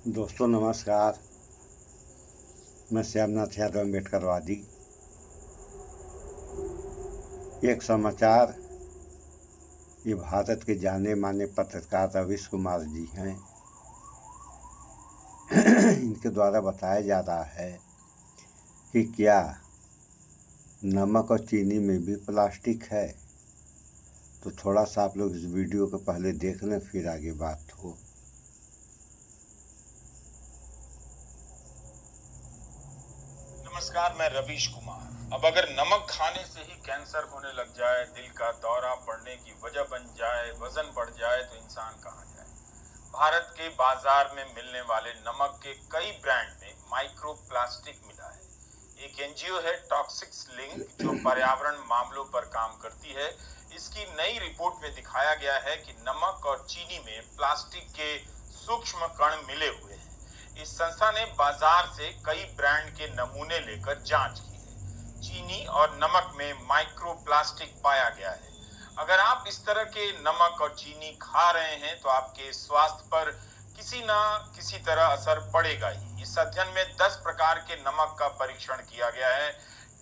दोस्तों नमस्कार। मैं श्यामनाथ यादव अम्बेडकरवादी। एक समाचार। ये भारत के जाने माने पत्रकार रवीश कुमार जी हैं। इनके द्वारा बताया जा रहा है कि क्या नमक और चीनी में भी प्लास्टिक है। तो थोड़ा सा आप लोग इस वीडियो को पहले देख लें, फिर आगे बात हो। नमस्कार, मैं रवीश कुमार। अब अगर नमक खाने से ही कैंसर होने लग जाए, दिल का दौरा पड़ने की वजह बन जाए, वजन बढ़ जाए, तो इंसान कहाँ जाए। भारत के बाजार में मिलने वाले नमक के कई ब्रांड में माइक्रो प्लास्टिक मिला है। एक एनजीओ है टॉक्सिक्स लिंक, जो पर्यावरण मामलों पर काम करती है। इसकी नई रिपोर्ट में दिखाया गया है कि नमक और चीनी में प्लास्टिक के सूक्ष्म कण मिले हुए हैं। इस संस्था ने बाजार से कई ब्रांड के नमूने लेकर जांच की है। चीनी और नमक में माइक्रो प्लास्टिक पाया गया है। अगर आप इस तरह के नमक और चीनी खा रहे हैं तो आपके स्वास्थ्य पर किसी न किसी तरह असर पड़ेगा ही। इस अध्ययन में 10 प्रकार के नमक का परीक्षण किया गया है,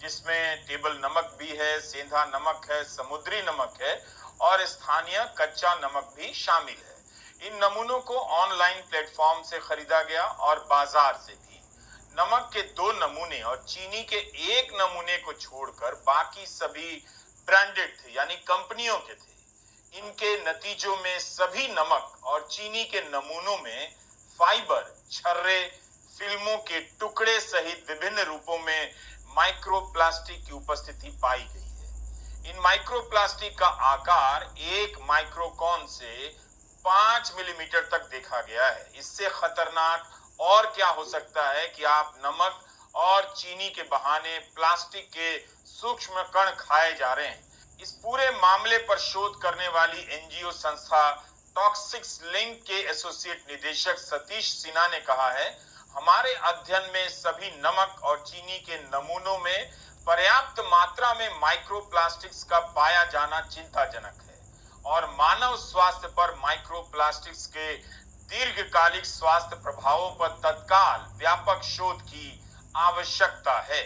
जिसमें टेबल नमक भी है, सेंधा नमक है, समुद्री नमक है और स्थानीय कच्चा नमक भी शामिल है। इन नमूनों को ऑनलाइन प्लेटफॉर्म से खरीदा गया और बाजार से भी। नमक के 2 नमूने और चीनी के 1 नमूने को छोड़कर बाकी सभी ब्रांडेड थे, यानी कंपनियों के थे। इनके नतीजों में सभी नमक और चीनी के नमूनों में फाइबर, छर्रे, फिल्मों के टुकड़े सहित विभिन्न रूपों में माइक्रोप्लास्टिक की उपस्थिति पाई गई है। इन माइक्रोप्लास्टिक का आकार 1 माइक्रोकॉन से 5 मिलीमीटर तक देखा गया है। इससे खतरनाक और क्या हो सकता है कि आप नमक और चीनी के बहाने प्लास्टिक के सूक्ष्म कण खाए जा रहे हैं। इस पूरे मामले पर शोध करने वाली एनजीओ संस्था टॉक्सिक्स लिंक के एसोसिएट निदेशक सतीश सिन्हा ने कहा है, हमारे अध्ययन में सभी नमक और चीनी के नमूनों में पर्याप्त मात्रा में माइक्रोप्लास्टिक्स का पाया जाना चिंताजनक है और मानव स्वास्थ्य पर माइक्रोप्लास्टिक्स के दीर्घकालिक स्वास्थ्य प्रभावों पर तत्काल व्यापक शोध की आवश्यकता है।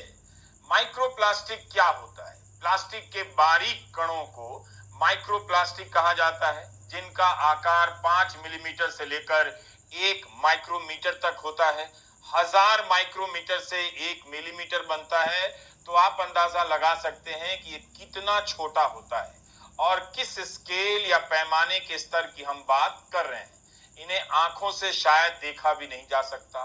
माइक्रोप्लास्टिक क्या होता है? प्लास्टिक के बारीक कणों को माइक्रोप्लास्टिक कहा जाता है, जिनका आकार 5 मिलीमीटर से लेकर 1 माइक्रोमीटर तक होता है। 1000 माइक्रोमीटर से 1 मिलीमीटर बनता है, तो आप अंदाजा लगा सकते हैं कि ये कितना छोटा होता है और किस स्केल या पैमाने के स्तर की हम बात कर रहे हैं। इन्हें आंखों से शायद देखा भी नहीं जा सकता।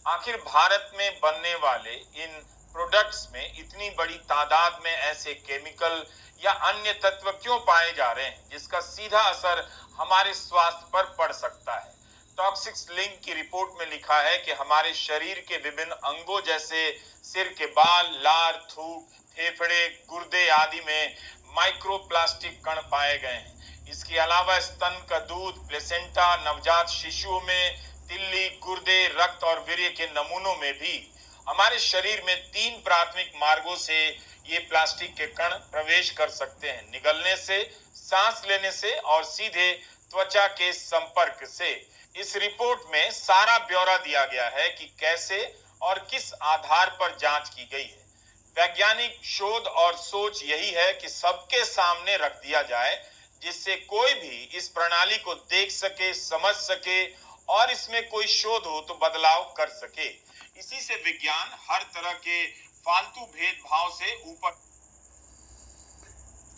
आखिर भारत में बनने वाले इन प्रोडक्ट्स में इतनी बड़ी तादाद में ऐसे केमिकल या अन्य तत्व क्यों पाए जा रहे हैं, जिसका सीधा असर हमारे स्वास्थ्य पर पड़ सकता है? टॉक्सिक्स लिंक की रिपोर्ट में लिखा है कि हमारे शरीर के विभिन्न अंगों जैसे सिर के बाल, लार, थूक, फेफड़े, गुर्दे आदि में माइक्रोप्लास्टिक कण पाए गए हैं। इसके अलावा स्तन का दूध, प्लेसेंटा, नवजात शिशुओं में तिल्ली, गुर्दे, रक्त और वीर्य के नमूनों में भी। हमारे शरीर में 3 प्राथमिक मार्गों से ये प्लास्टिक के कण प्रवेश कर सकते हैं: निगलने से, सांस लेने से और सीधे त्वचा के संपर्क से। इस रिपोर्ट में सारा ब्यौरा दिया गया है कि कैसे और किस आधार पर जांच की गई है। वैज्ञानिक शोध और सोच यही है कि सबके सामने रख दिया जाए, जिससे कोई भी इस प्रणाली को देख सके, समझ सके और इसमें कोई शोध हो तो बदलाव कर सके। इसी से विज्ञान हर तरह के फालतू भेदभाव से ऊपर।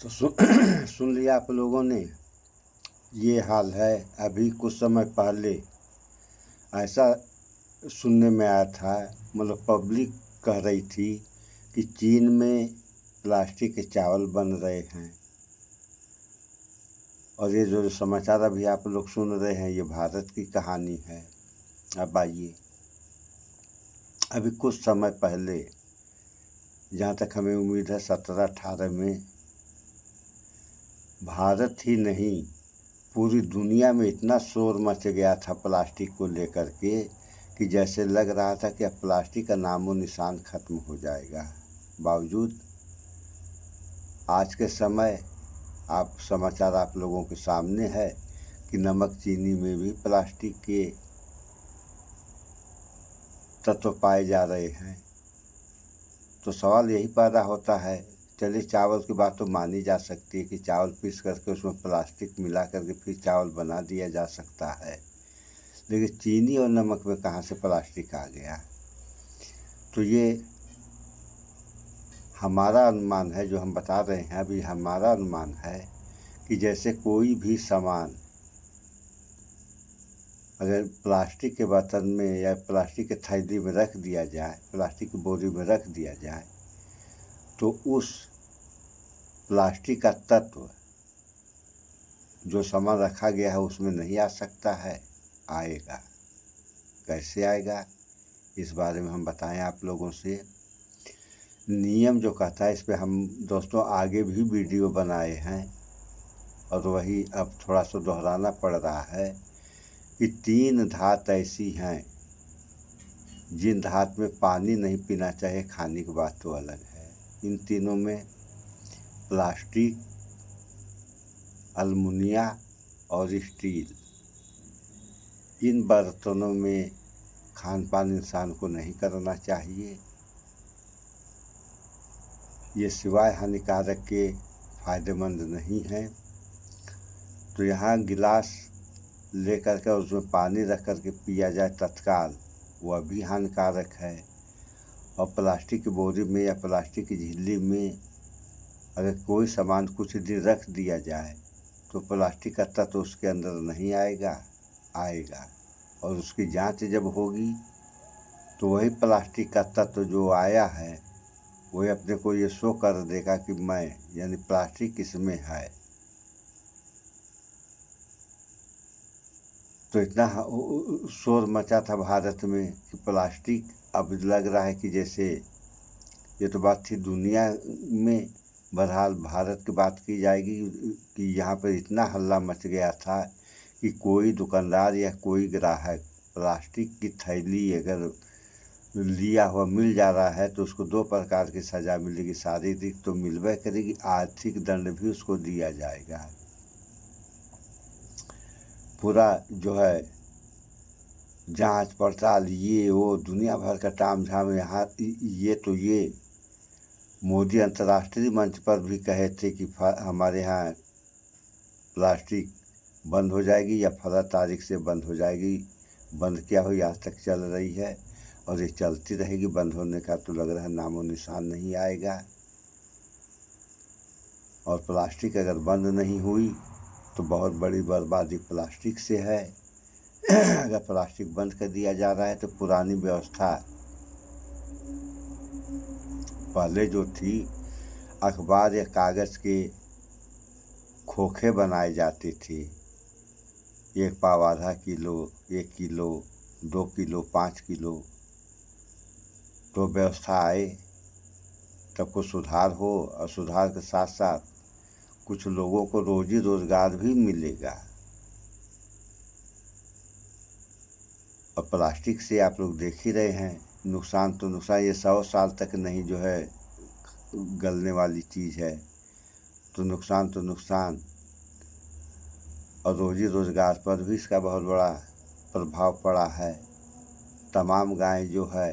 तो सुन लिया आप लोगों ने। ये हाल है। अभी कुछ समय पहले ऐसा सुनने में आया था, मतलब पब्लिक कह रही थी कि चीन में प्लास्टिक के चावल बन रहे हैं। और ये जो समाचार अभी आप लोग सुन रहे हैं, ये भारत की कहानी है। अब आइए, अभी कुछ समय पहले, जहाँ तक हमें उम्मीद है 17-18 में, भारत ही नहीं पूरी दुनिया में इतना शोर मच गया था प्लास्टिक को लेकर के कि जैसे लग रहा था कि अब प्लास्टिक का नामो निशान खत्म हो जाएगा। बावजूद आज के समय आप समाचार आप लोगों के सामने है कि नमक चीनी में भी प्लास्टिक के तत्व पाए जा रहे हैं। तो सवाल यही पैदा होता है, चलिए चावल की बात तो मानी जा सकती है कि चावल पीस करके उसमें प्लास्टिक मिला करके फिर चावल बना दिया जा सकता है, लेकिन चीनी और नमक में कहाँ से प्लास्टिक आ गया? तो ये हमारा अनुमान है, जो हम बता रहे हैं अभी हमारा अनुमान है कि जैसे कोई भी सामान अगर प्लास्टिक के बर्तन में या प्लास्टिक के थैली में रख दिया जाए, प्लास्टिक की बोरी में रख दिया जाए, तो उस प्लास्टिक का तत्व जो सामान रखा गया है उसमें नहीं आ सकता है? आएगा। कैसे आएगा, इस बारे में हम बताएं आप लोगों से। नियम जो कहता है, इस पे हम दोस्तों आगे भी वीडियो बनाए हैं और वही अब थोड़ा सा दोहराना पड़ रहा है कि 3 धात ऐसी हैं जिन धात में पानी नहीं पीना चाहिए, खाने की बात तो अलग है। इन तीनों में प्लास्टिक, अल्मुनिया और स्टील, इन बर्तनों में खान पान इंसान को नहीं करना चाहिए। ये सिवाय हानिकारक के फ़ायदेमंद नहीं है। तो यहाँ गिलास लेकर के उसमें पानी रख कर के पिया जाए तत्काल, वह भी हानिकारक है। और प्लास्टिक की बोरी में या प्लास्टिक की झिल्ली में अगर कोई सामान कुछ दिन रख दिया जाए तो प्लास्टिक का तत्व उसके अंदर नहीं आएगा, आएगा। और उसकी जांच जब होगी तो वही प्लास्टिक का तत्व जो आया है वही अपने को ये शो कर देगा कि मैं, यानी प्लास्टिक इसमें है। तो इतना शोर मचा था भारत में कि प्लास्टिक, अब लग रहा है कि जैसे ये तो बात थी दुनिया में, बहरहाल भारत की बात की जाएगी कि यहाँ पर इतना हल्ला मच गया था कि कोई दुकानदार या कोई ग्राहक प्लास्टिक की थैली अगर लिया हुआ मिल जा रहा है तो उसको 2 प्रकार की सज़ा मिलेगी। शारीरिक तो मिलबे करेगी, आर्थिक दंड भी उसको दिया जाएगा। पूरा जो है जांच पड़ताल ये वो दुनिया भर का तामझाम यहाँ। ये मोदी अंतर्राष्ट्रीय मंच पर भी कहे थे कि हमारे यहाँ प्लास्टिक बंद हो जाएगी या फला तारीख से बंद हो जाएगी। बंद क्या हुई, आज तक चल रही है और ये चलती रहेगी। बंद होने का तो लग रहा है नामो निशान नहीं आएगा। और प्लास्टिक अगर बंद नहीं हुई तो बहुत बड़ी बर्बादी प्लास्टिक से है। अगर प्लास्टिक बंद कर दिया जा रहा है तो पुरानी व्यवस्था पहले जो थी, अखबार या कागज़ के खोखे बनाए जाते थे, 1 पाव, आधा किलो, 1 किलो, 2 किलो, 5 किलो। तो व्यवस्था आए तब कुछ सुधार हो, और सुधार के साथ साथ कुछ लोगों को रोजी रोजगार भी मिलेगा। और प्लास्टिक से आप लोग देख ही रहे हैं नुकसान, तो नुकसान ये 100 साल तक नहीं जो है गलने वाली चीज़ है। तो नुकसान और रोजी रोजगार पर भी इसका बहुत बड़ा प्रभाव पड़ा है। तमाम गाय जो है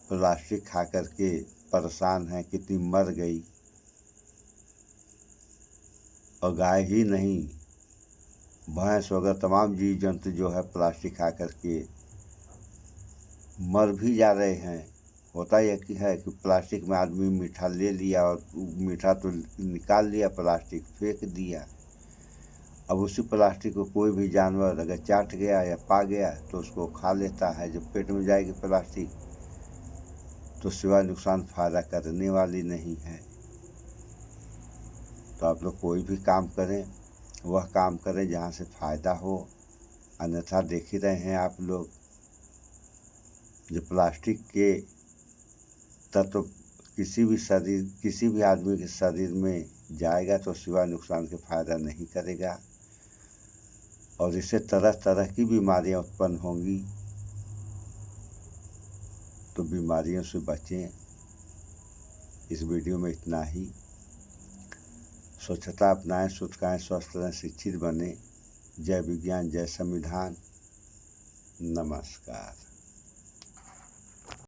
प्लास्टिक खा कर के परेशान हैं, कितनी मर गई। और गाय ही नहीं, भैंस वगैरह तमाम जीव जंतु जो है प्लास्टिक खा कर के मर भी जा रहे हैं। होता यह कि है कि प्लास्टिक में आदमी मीठा ले लिया और मीठा तो निकाल लिया, प्लास्टिक फेंक दिया। अब उसी प्लास्टिक को कोई भी जानवर अगर चाट गया या पा गया तो उसको खा लेता है। जब पेट में जाएगी प्लास्टिक तो सिवाय नुकसान फ़ायदा करने वाली नहीं है। तो आप लोग कोई भी काम करें, वह काम करें जहाँ से फ़ायदा हो। अन्यथा देख ही रहे हैं आप लोग, जो प्लास्टिक के तत्व किसी भी आदमी के शरीर में जाएगा तो सिवाय नुकसान के फ़ायदा नहीं करेगा। और इससे तरह तरह की बीमारियां उत्पन्न होंगी। तो बीमारियों से बचें। इस वीडियो में इतना ही। स्वच्छता अपनाएं, शुद्ध खाएं, स्वस्थ रहें, शिक्षित बने। जय विज्ञान, जय संविधान। नमस्कार।